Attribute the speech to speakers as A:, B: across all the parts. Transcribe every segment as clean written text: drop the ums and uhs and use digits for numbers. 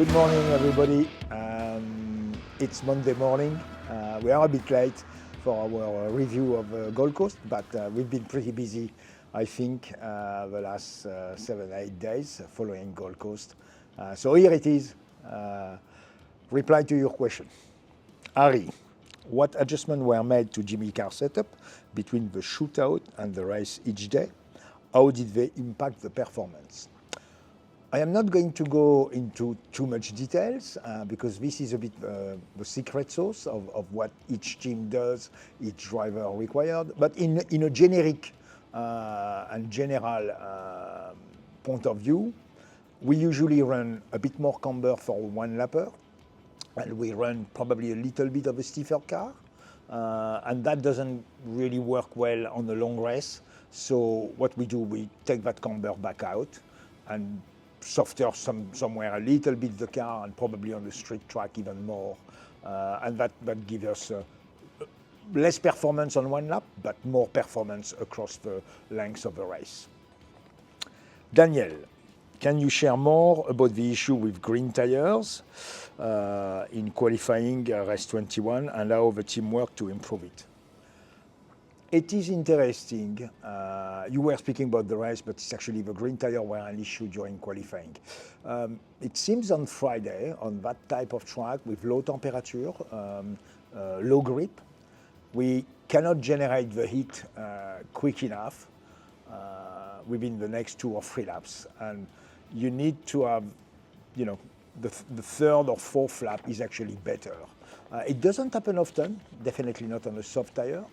A: Good morning, everybody. It's Monday morning. We are a bit late for our review of Gold Coast, but we've been pretty busy, I think, the last 7-8 days following Gold Coast. So here it is. Reply to your question. Harry, what adjustments were made to Jimmy car setup between the shootout and the race each day? How did they impact the performance? I am not going to go into too much details because this is a bit the secret sauce of what each team does, each driver required. But in a generic and general point of view, we usually run a bit more camber for one lapper, and we run probably a little bit of a stiffer car, and that doesn't really work well on the long race. So what we do, we take that camber back out and softer somewhere a little bit the car, and probably on the street track even more, and that gives us less performance on one lap, but more performance across the length of the race. Daniel, can you share more about the issue with green tires in qualifying race 21 and how the team worked to improve it? It is interesting. You were speaking about the race, but it's actually the green tire were an issue during qualifying. It seems on Friday, on that type of track with low temperature, low grip, we cannot generate the heat quick enough within the next 2 or 3 laps. And you need to have, the third or fourth lap is actually better. It doesn't happen often, definitely not on a soft tire.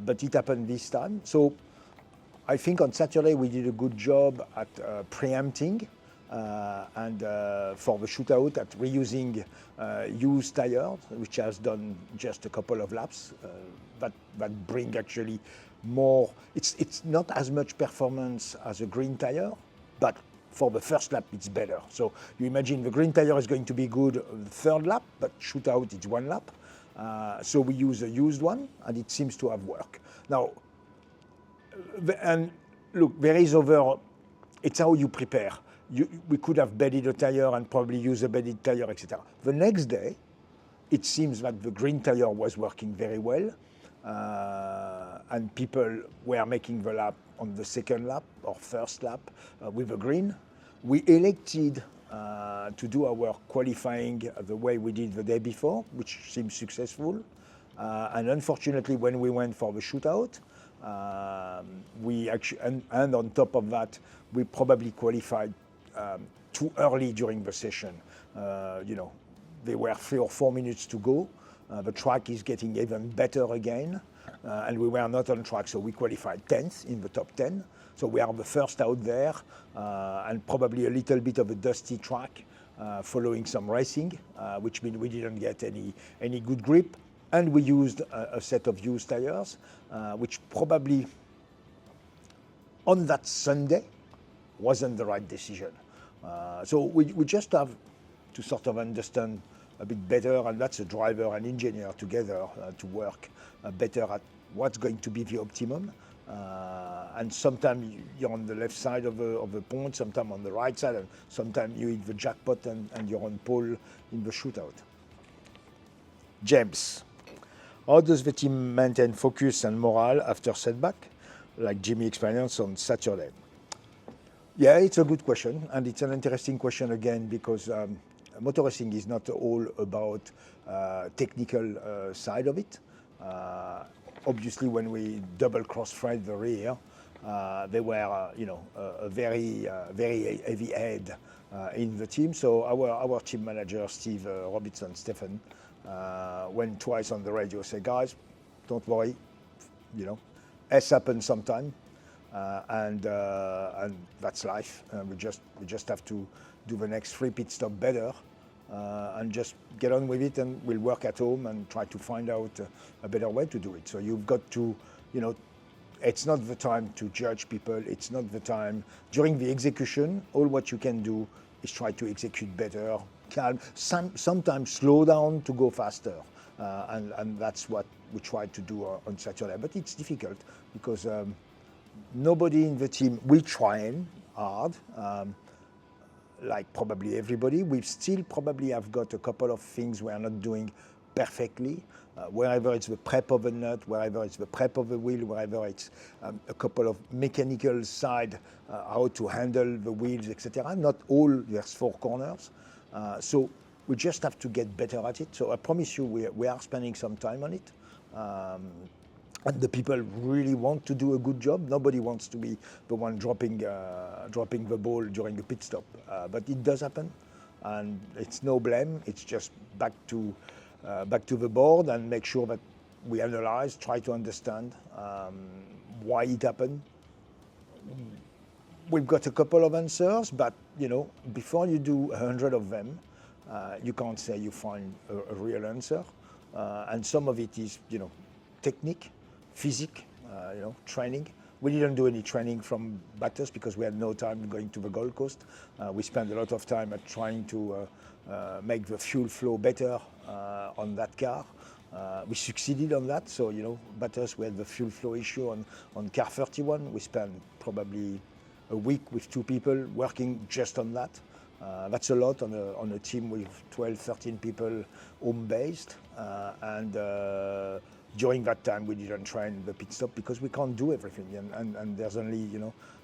A: But it happened this time. So I think on Saturday we did a good job at preempting and for the shootout at reusing used tires, which has done just a couple of laps. That bring actually more. It's not as much performance as a green tire, but for the first lap it's better. So you imagine the green tire is going to be good the third lap, but shootout it's 1 lap. So we use a used one, and it seems to have worked. Now, and look, there is it's how you prepare. We could have bedded a tire and probably use a bedded tire, etc. The next day, it seems that the green tire was working very well, and people were making the lap on the second lap or first lap with a green. We elected to do our qualifying the way we did the day before, which seemed successful. And unfortunately, when we went for the shootout, we actually, and on top of that, we probably qualified too early during the session. There were 3 or 4 minutes to go. The track is getting even better again, and we were not on track, so we qualified 10th in the top 10. So we are the first out there, and probably a little bit of a dusty track following some racing, which means we didn't get any good grip. And we used a set of used tires, which probably on that Sunday wasn't the right decision. So we just have to sort of understand a bit better, and that's a driver and engineer together to work better at what's going to be the optimum. And sometimes you're on the left side of the pond, sometimes on the right side, and sometimes you hit the jackpot and you're on pole in the shootout. James, how does the team maintain focus and morale after setback, like Jimmy experienced on Saturday? Yeah, it's a good question, and it's an interesting question again because motor racing is not all about technical side of it. Obviously, when we double cross-thread the rear, they were, a very heavy head in the team. So our team manager, Steve Stephen, went twice on the radio, say, guys, don't worry, S happens sometime, and that's life. We just have to do the next 3 pit stop better. And just get on with it, and we'll work at home and try to find out a better way to do it. So you've got to, it's not the time to judge people. It's not the time. During the execution, all what you can do is try to execute better, calm, sometimes slow down to go faster. And that's what we tried to do on Saturday. But it's difficult because nobody in the team will try hard. like probably everybody. We still probably have got a couple of things we are not doing perfectly. Wherever it's the prep of a nut, wherever it's the prep of a wheel, wherever it's a couple of mechanical side, how to handle the wheels, etc. Not all, there's 4 corners. So we just have to get better at it. So I promise you we are spending some time on it. And the people really want to do a good job. Nobody wants to be the one dropping the ball during a pit stop. But it does happen. And it's no blame. It's just back to the board and make sure that we analyze, try to understand why it happened. We've got a couple of answers, but before you do 100 of them, you can't say you find a real answer. And some of it is, technique, physique, training. We didn't do any training from Bathurst because we had no time going to the Gold Coast. We spent a lot of time at trying to make the fuel flow better on that car. We succeeded on that. So, Bathurst, we had the fuel flow issue on car 31. We spent probably a week with 2 people working just on that. That's a lot on a team with 12, 13 people home-based. And during that time, we didn't train the pit stop because we can't do everything. And there's only,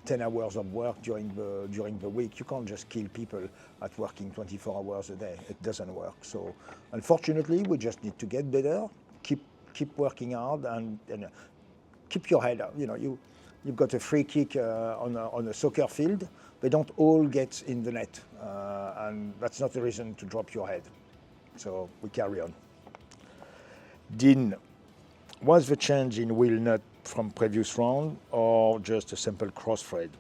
A: 10 hours of work during the week. You can't just kill people at working 24 hours a day. It doesn't work. So unfortunately, we just need to get better, keep working hard, and keep your head up. You've got a free kick on a soccer field. They don't all get in the net. And that's not a reason to drop your head. So we carry on. Dean, was the change in wheel nut from previous round or just a simple cross thread?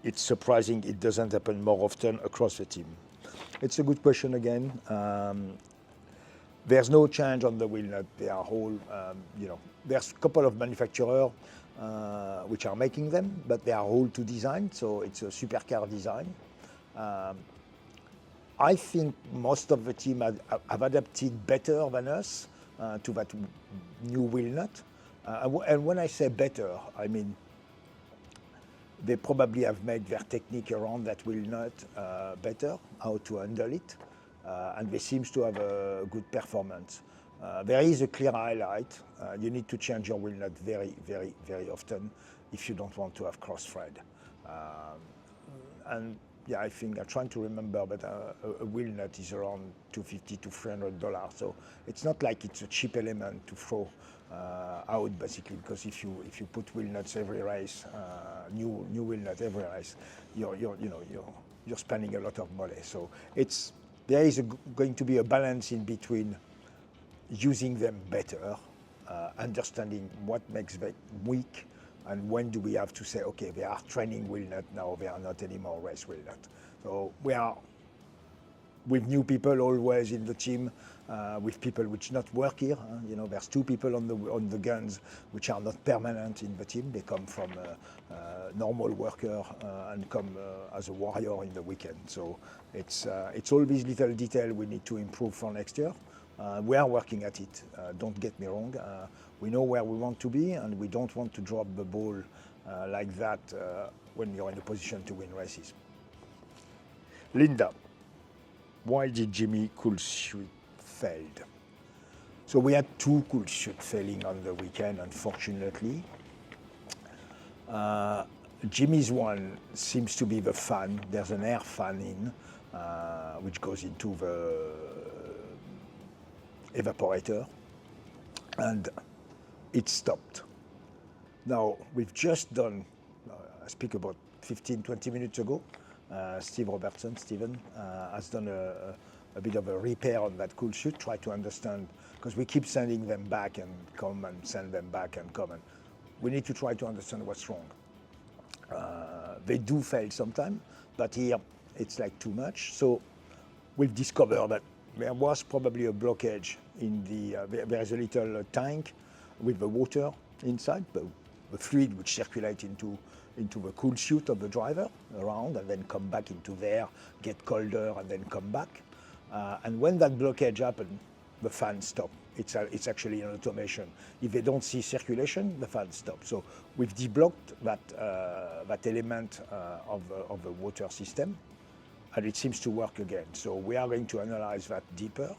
A: It's surprising it doesn't happen more often across the team. It's a good question again. There's no change on the wheel nut. They are all, there's a couple of manufacturers which are making them, but they are all to design, so it's a supercar design. I think most of the team have adapted better than us to that new wheel nut. And when I say better, I mean they probably have made their technique around that wheel nut better, how to handle it, and they seem to have a good performance. There is a clear highlight. You need to change your wheel nut very, very, very often if you don't want to have cross thread. And yeah, I think I'm trying to remember, but a wheel nut is around $250 to $300. So it's not like it's a cheap element to throw out, basically, because if you put wheel nuts every race, new wheel nut every race, you're spending a lot of money. So there is going to be a balance in between using them better, understanding what makes them weak, and when do we have to say, okay, they are training wheel nut now, they are not anymore race wheel nut. So we are with new people always in the team, with people which not work here. There's 2 people on the guns which are not permanent in the team. They come from normal worker and come as a warrior in the weekend. So it's all these little details we need to improve for next year. We are working at it, don't get me wrong. We know where we want to be, and we don't want to drop the ball like that when you're in a position to win races. Linda, why did Jimmy cool shoot failed? So we had 2 cool shoot failing on the weekend, unfortunately. Jimmy's one seems to be the fan. There's an air fan in, which goes into the evaporator, and it stopped. Now, we've just done, I speak about 15-20 minutes ago, Steven has done a bit of a repair on that cool chute, try to understand, because we keep sending them back and come and send them back and come, and we need to try to understand what's wrong. They do fail sometimes, but here it's like too much. So we've discovered that there was probably a blockage in there is a little tank with the water inside, the fluid which circulates into the cool chute of the driver around and then come back into there, get colder and then come back. And when that blockage happened, the fan stopped. It's actually an automation. If they don't see circulation, the fan stops. So we've deblocked that element of the water system. and it seems to work again. So we are going to analyze that deeper.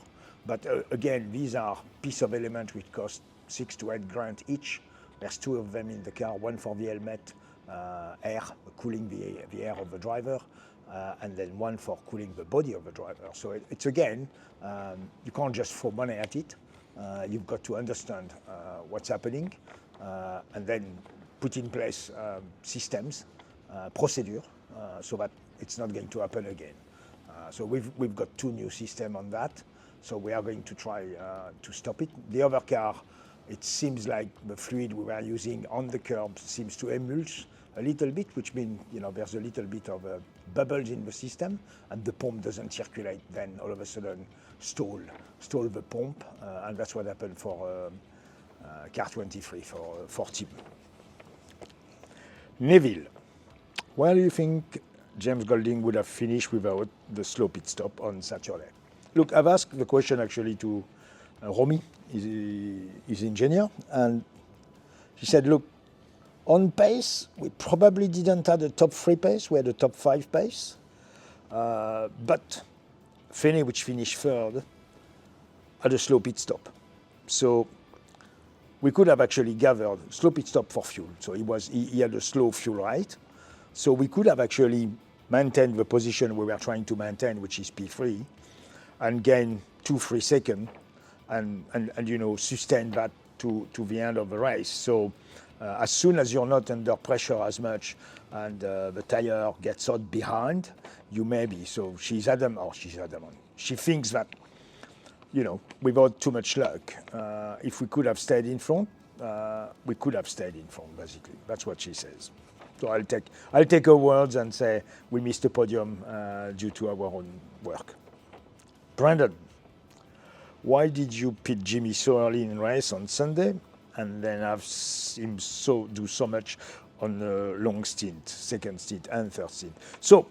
A: But again, these are piece of element which cost 6 to 8 grand each. There's 2 of them in the car, one for the helmet, air, cooling the air of the driver, and then one for cooling the body of the driver. So it's again, you can't just throw money at it. You've got to understand what's happening, and then put in place systems, procedure, so that it's not going to happen again. So we've got 2 new systems on that. So we are going to try to stop it. The other car, it seems like the fluid we were using on the curb seems to emulse a little bit, which means there's a little bit of bubbles in the system, and the pump doesn't circulate. Then all of a sudden, stall the pump, and that's what happened for car 23 for Tim. Neville, where do you think James Golding would have finished without the slow pit stop on Saturday? Look, I've asked the question actually to Romy, his engineer, and she said, look, on pace, we probably didn't have the top 3 pace, we had the top 5 pace, but Feney, which finished 3rd, had a slow pit stop. So we could have actually gathered slow pit stop for fuel. So he had a slow fuel rate. So we could have actually maintained the position we were trying to maintain, which is P3, and gain 2-3 seconds, and sustain that to the end of the race. So as soon as you're not under pressure as much, and the tire gets out behind, you may be. So she's adamant. She thinks that, without too much luck, if we could have stayed in front, we could have stayed in front. Basically, that's what she says. So I'll take her words and say we missed the podium due to our own work. Brandon, why did you pit Jimmy so early in the race on Sunday and then have him do so much on a long stint, second stint and third stint? So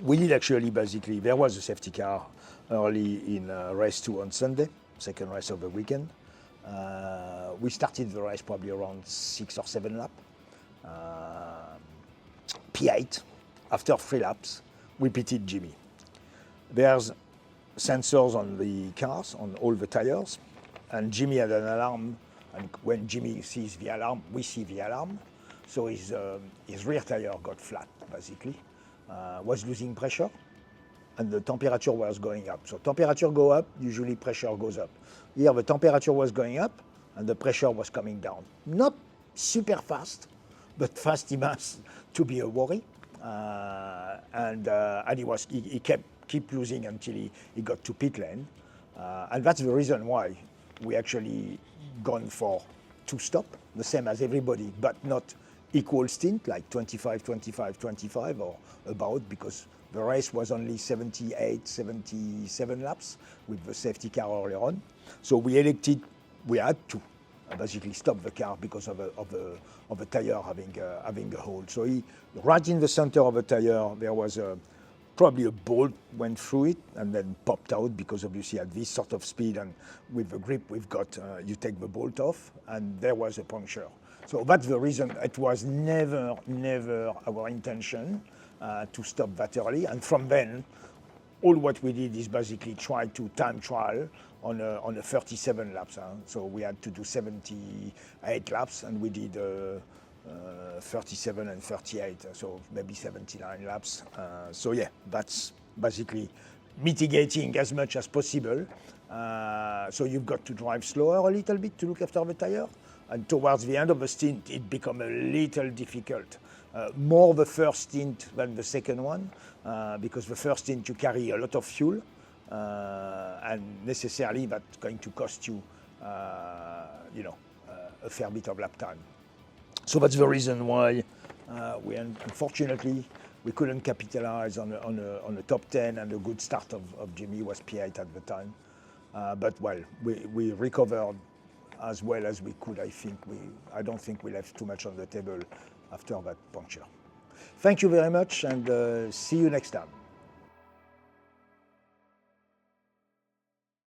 A: we did actually, basically, there was a safety car early in race 2 on Sunday, second race of the weekend. We started the race probably around 6 or 7 laps. P8, after 3 laps, we pitted Jimmy. There's sensors on the cars, on all the tires, and Jimmy had an alarm, and when Jimmy sees the alarm, we see the alarm. So his rear tire got flat, basically, was losing pressure, and the temperature was going up. So temperature go up, usually pressure goes up. Here the temperature was going up, and the pressure was coming down. Not super fast, but fast enough to be a worry. And he kept losing until he got to pit lane. And that's the reason why we actually gone for 2 stop, the same as everybody, but not equal stint, like 25, 25, 25 or about, because the race was only 78, 77 laps with the safety car earlier on. So we had to basically stop the car because of a tire having a hole. So right in the center of the tire, there was probably a bolt went through it and then popped out, because obviously at this sort of speed and with the grip we've got, you take the bolt off, and there was a puncture. So that's the reason. It was never our intention to stop that early. And from then, all what we did is basically try to time trial on a 37 laps. So we had to do 78 laps, and we did 37 and 38, so maybe 79 laps. So yeah, that's basically mitigating as much as possible. So you've got to drive slower a little bit to look after the tire, and towards the end of the stint, it become a little difficult. More the first stint than the second one, because the first stint you carry a lot of fuel, and necessarily that's going to cost you, a fair bit of lap time. So that's the reason why unfortunately we couldn't capitalize on a top 10, and a good start of Jimmy was P8 at the time. But well, we recovered as well as we could. I don't think we left too much on the table after that puncture. Thank you very much, and see you next time.